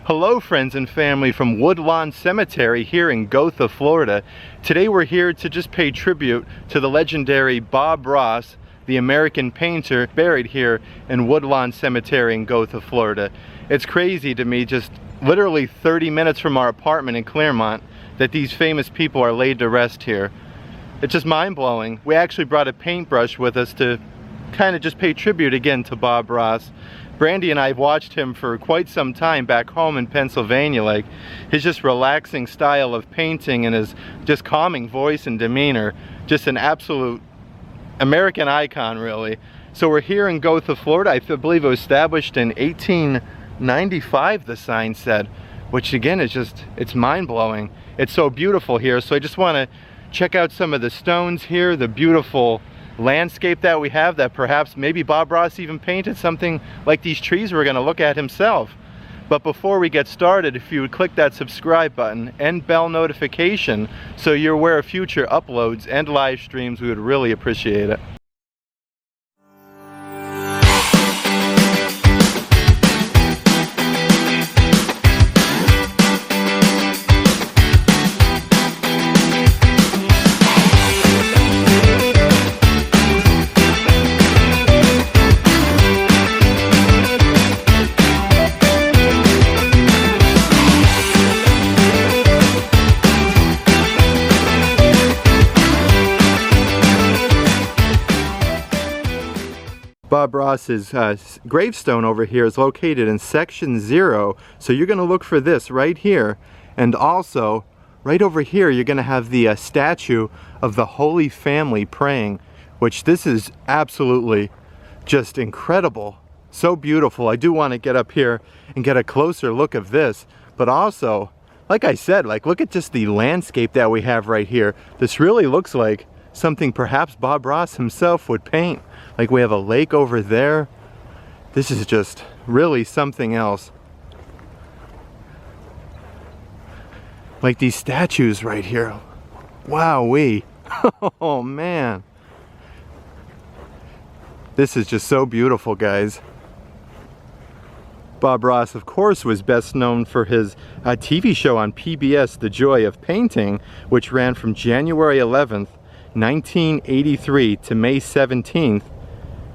Hello friends and family from Woodlawn Cemetery here in Gotha, Florida. Today we're here to just pay tribute to the legendary Bob Ross, the American painter, buried here in Woodlawn Cemetery in Gotha, Florida. It's crazy to me, just literally 30 minutes from our apartment in Clermont, that these famous people are laid to rest here. It's just mind-blowing. We actually brought a paintbrush with us to kind of just pay tribute again to Bob Ross. Brandy and I have watched him for quite some time back home in Pennsylvania. Like, his just relaxing style of painting and his just calming voice and demeanor, just an absolute American icon, really. So we're here in Gotha, Florida. I believe it was established in 1895, the sign said, which again is just, it's mind-blowing. It's so beautiful here. So I just want to check out some of the stones here, the beautiful landscape that we have, that perhaps maybe Bob Ross even painted something like these trees we're going to look at himself. But before we get started, if you would click that subscribe button and bell notification so you're aware of future uploads and live streams, we would really appreciate it. Bob Ross's gravestone over here is located in section 0, so you're going to look for this right here, and also right over here you're going to have the statue of the Holy Family praying, which this is absolutely just incredible, so beautiful. I do want to get up here and get a closer look of this, but also, like I said, like, look at just the landscape that we have right here. This really looks like something perhaps Bob Ross himself would paint. Like, we have a lake over there. This is just really something else. Like these statues right here. Wowee. Oh man. This is just so beautiful, guys. Bob Ross, of course, was best known for his TV show on PBS, The Joy of Painting, which ran from January 11th, 1983 to May 17th,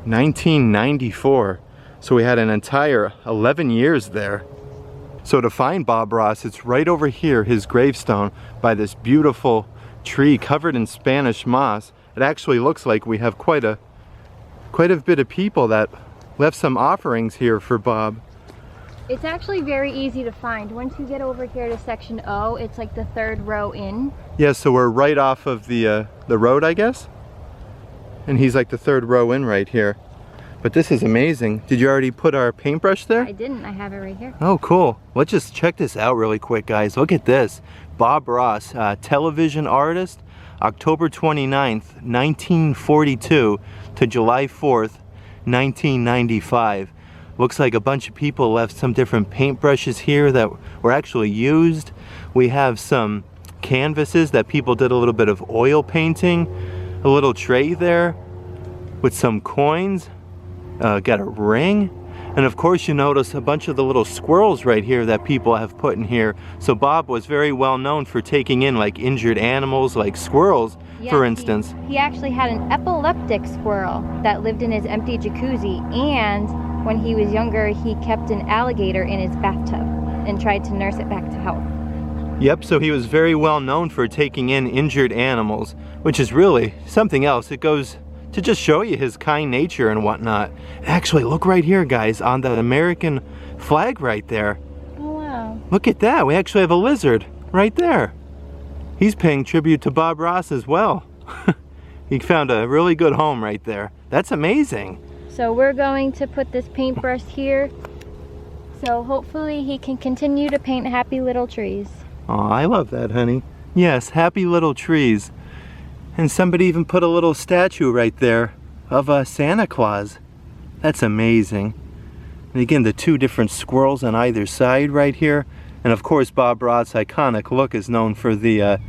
1994. So we had an entire 11 years there. So to find Bob Ross, it's right over here, his gravestone, by this beautiful tree covered in Spanish moss. It actually looks like we have quite a bit of people that left some offerings here for Bob. It's actually very easy to find. Once you get over here to section O, it's like the third row in. Yeah, so we're right off of the road, I guess? And he's like the third row in right here. But this is amazing. Did you already put our paintbrush there? I didn't. I have it right here. Oh, cool. Let's just check this out really quick, guys. Look at this. Bob Ross, television artist, October 29th, 1942 to July 4th, 1995. Looks like a bunch of people left some different paintbrushes here that were actually used. We have some canvases that people did a little bit of oil painting. A little tray there with some coins. Got a ring. And of course you notice a bunch of the little squirrels right here that people have put in here. So Bob was very well known for taking in like injured animals, like squirrels, yeah, for instance. He actually had an epileptic squirrel that lived in his empty jacuzzi, and when he was younger he kept an alligator in his bathtub and tried to nurse it back to health. Yep, so he was very well known for taking in injured animals, which is really something else. It goes to just show you his kind nature and whatnot. Actually, look right here, guys, on that American flag right there. Oh, wow. Look at that. We actually have a lizard right there. He's paying tribute to Bob Ross as well. He found a really good home right there. That's amazing. So we're going to put this paintbrush here, so hopefully he can continue to paint happy little trees. Oh, I love that, honey. Yes, happy little trees. And somebody even put a little statue right there of Santa Claus. That's amazing. And again, the two different squirrels on either side right here. And of course, Bob Ross' iconic look is known for the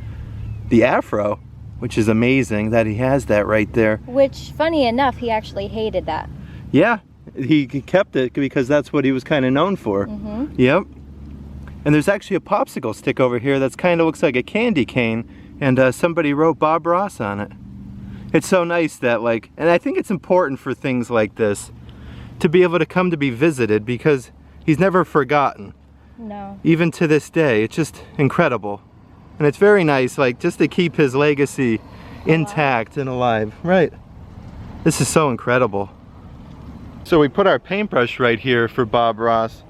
afro, which is amazing that he has that right there. Which, funny enough, he actually hated that. Yeah, he kept it because that's what he was kind of known for. Mm-hmm. Yep. And there's actually a popsicle stick over here that's kind of looks like a candy cane, and somebody wrote Bob Ross on it. It's so nice that, like, and I think it's important for things like this to be able to come to be visited, because he's never forgotten. No. Even to this day, it's just incredible. And it's very nice, like, just to keep his legacy intact and alive. Right. This is so incredible. So we put our paintbrush right here for Bob Ross.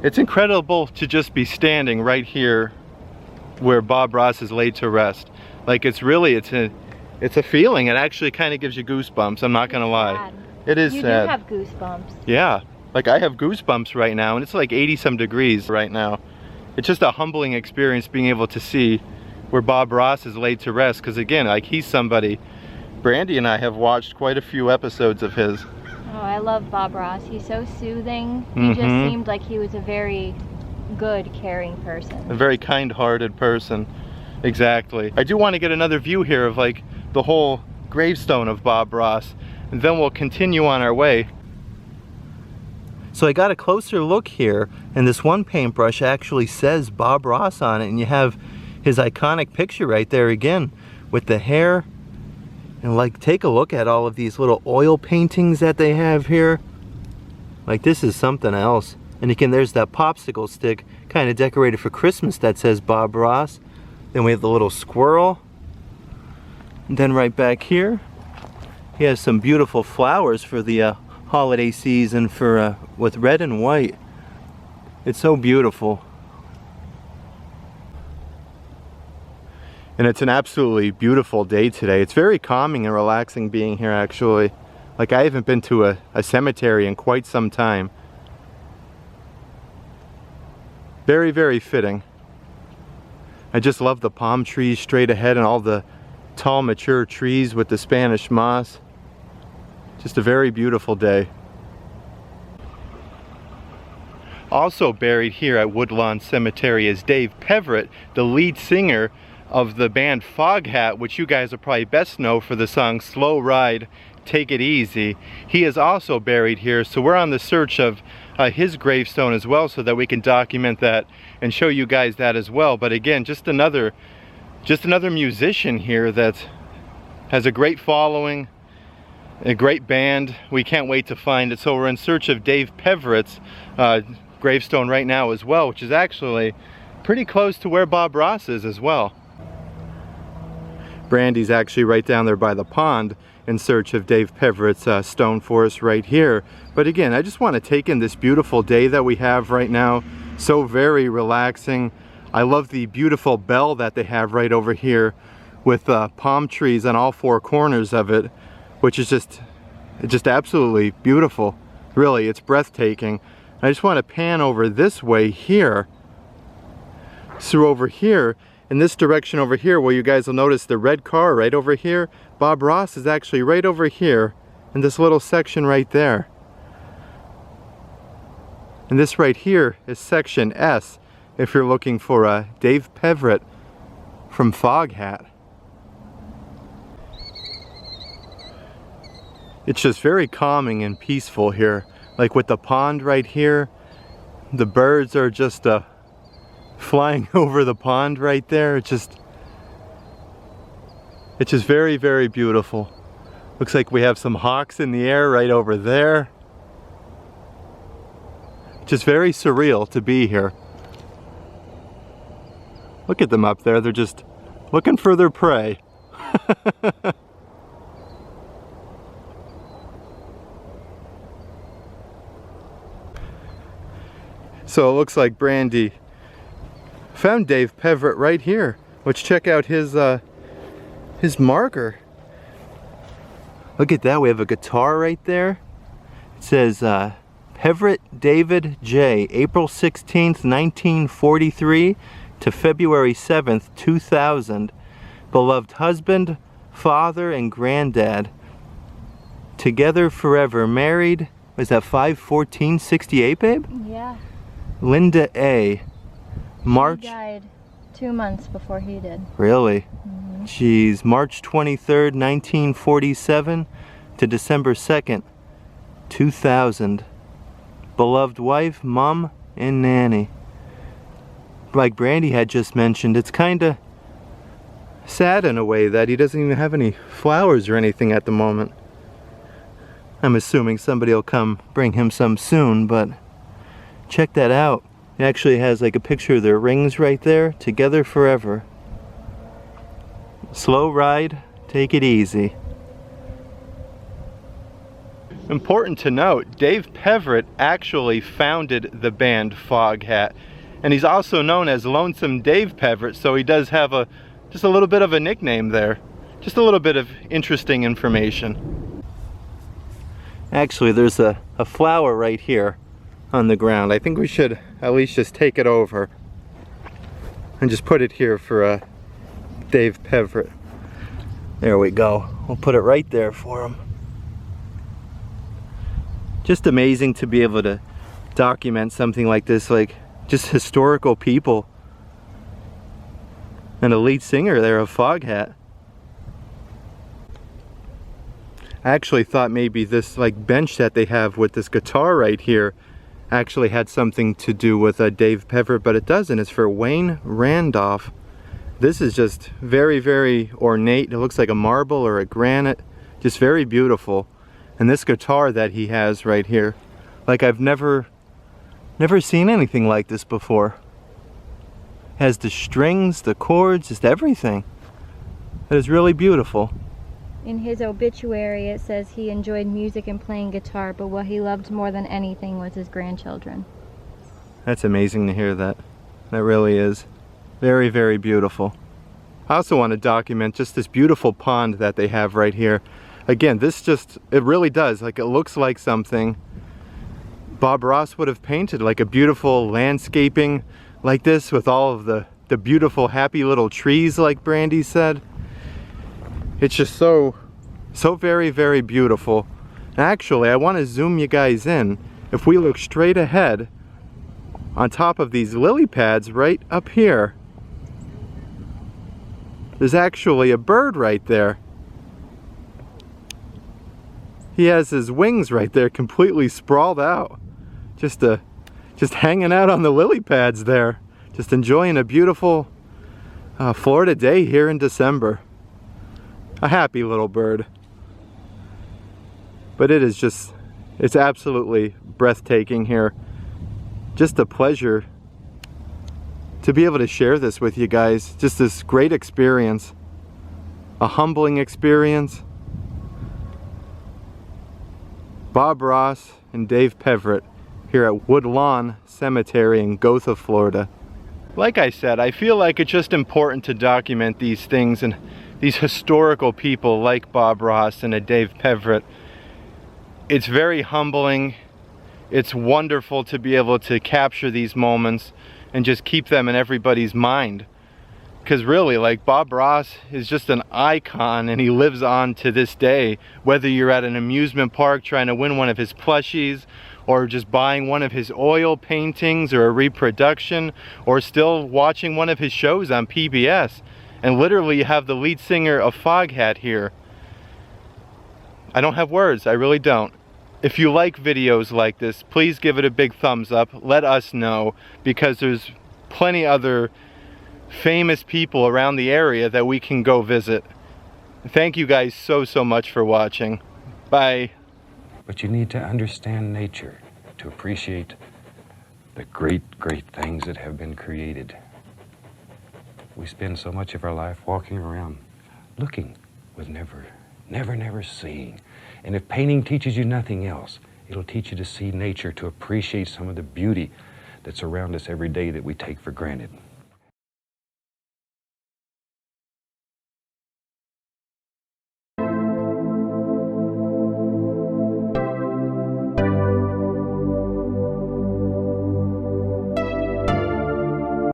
It's incredible to just be standing right here where Bob Ross is laid to rest. Like, it's a feeling. It actually kind of gives you goosebumps, I'm not gonna lie. Sad. It is you sad. You do have goosebumps. Yeah, like I have goosebumps right now, and it's like 80 some degrees right now. It's just a humbling experience being able to see where Bob Ross is laid to rest, because again, like, he's somebody, Brandy and I have watched quite a few episodes of his. Oh, I love Bob Ross. He's so soothing. He just seemed like he was a very good, caring person. A very kind-hearted person. Exactly. I do want to get another view here of, like, the whole gravestone of Bob Ross, and then we'll continue on our way. So I got a closer look here, and this one paintbrush actually says Bob Ross on it, and you have his iconic picture right there again with the hair. And, like, take a look at all of these little oil paintings that they have here. Like, this is something else. And again, there's that popsicle stick kind of decorated for Christmas that says Bob Ross. Then we have the little squirrel. And then right back here, he has some beautiful flowers for the holiday season for with red and white. It's so beautiful. And it's an absolutely beautiful day today. It's very calming and relaxing being here, actually. Like, I haven't been to a cemetery in quite some time. Very, very fitting. I just love the palm trees straight ahead and all the tall, mature trees with the Spanish moss. Just a very beautiful day. Also buried here at Woodlawn Cemetery is Dave Peverett, the lead singer of the band Foghat, which you guys will probably best know for the song Slow Ride, Take It Easy. He is also buried here, so we're on the search of his gravestone as well, so that we can document that and show you guys that as well. But again, just another musician here that has a great following, a great band. We can't wait to find it. So we're in search of Dave Peverett's gravestone right now as well, which is actually pretty close to where Bob Ross is as well. Brandy's actually right down there by the pond in search of Dave Peverett's stone for us right here. But again, I just want to take in this beautiful day that we have right now. So very relaxing. I love the beautiful bell that they have right over here with palm trees on all four corners of it, which is just absolutely beautiful. Really, it's breathtaking. I just want to pan over this way here, through over here, in this direction over here, where you guys will notice the red car right over here. Bob Ross is actually right over here in this little section right there. And this right here is section S, if you're looking for Dave Peverett from Foghat. It's just very calming and peaceful here. Like with the pond right here, the birds are just flying over the pond right there. It's just very, very beautiful. Looks like we have some hawks in the air right over there. Just very surreal to be here. Look at them up there. They're just looking for their prey. So it looks like Brandy found Dave Peverett right here. Let's check out his marker. Look at that, we have a guitar right there. It says Peverett David J, April 16th, 1943 to February 7th, 2000. Beloved husband, father, and granddad. Together forever, married. Was that 5/14/68, babe? Yeah. Linda A. March. He died 2 months before he did. Really? Jeez, March 23rd, 1947 to December 2nd, 2000. Beloved wife, mom, and nanny. like Brandy had just mentioned, it's kind of sad in a way that he doesn't even have any flowers or anything at the moment. I'm assuming somebody will come bring him some soon, but check that out. It actually has like a picture of their rings right there, together forever. Slow ride, take it easy. Important to note, Dave Peverett actually founded the band Foghat, and he's also known as Lonesome Dave Peverett, so he does have just a little bit of a nickname there. Just a little bit of interesting information. Actually, there's a flower right here on the ground. I think we should at least just take it over and just put it here for Dave Peverett. There we go. We'll put it right there for him. Just amazing to be able to document something like this, like just historical people. And a lead singer there of Foghat. I actually thought maybe this like bench that they have with this guitar right here actually had something to do with Dave Peverett, but it doesn't. It's for Wayne Randolph. This is just very, very ornate. It looks like a marble or a granite. Just very beautiful. And this guitar that he has right here, like I've never seen anything like this before. Has the strings, the chords, just everything. It is really beautiful. In his obituary, it says he enjoyed music and playing guitar, but what he loved more than anything was his grandchildren. That's amazing to hear that. That really is. Very, very beautiful. I also want to document just this beautiful pond that they have right here. Again, this just, it really does, like it looks like something Bob Ross would have painted, like a beautiful landscaping like this with all of the beautiful happy little trees like Brandy said. It's just so very, very beautiful. Actually, I want to zoom you guys in. If we look straight ahead, on top of these lily pads right up here, there's actually a bird right there. He has his wings right there completely sprawled out. Just hanging out on the lily pads there. Just enjoying a beautiful Florida day here in December. A happy little bird. But it is just, it's absolutely breathtaking here. Just a pleasure to be able to share this with you guys. Just this great experience. A humbling experience. Bob Ross and Dave Peverett here at Woodlawn Cemetery in Gotha, Florida. Like I said, I feel like it's just important to document these things and these historical people like Bob Ross and Dave Peverett. It's very humbling. It's wonderful to be able to capture these moments and just keep them in everybody's mind. Because really, like, Bob Ross is just an icon and he lives on to this day. Whether you're at an amusement park trying to win one of his plushies, or just buying one of his oil paintings or a reproduction, or still watching one of his shows on PBS. And literally you have the lead singer of Foghat here. I don't have words, I really don't. If you like videos like this, please give it a big thumbs up. Let us know, because there's plenty other famous people around the area that we can go visit. Thank you guys so much for watching. Bye. But you need to understand nature to appreciate the great things that have been created. We spend so much of our life walking around looking with never seeing. And if painting teaches you nothing else, it'll teach you to see nature, to appreciate some of the beauty that's around us every day that we take for granted.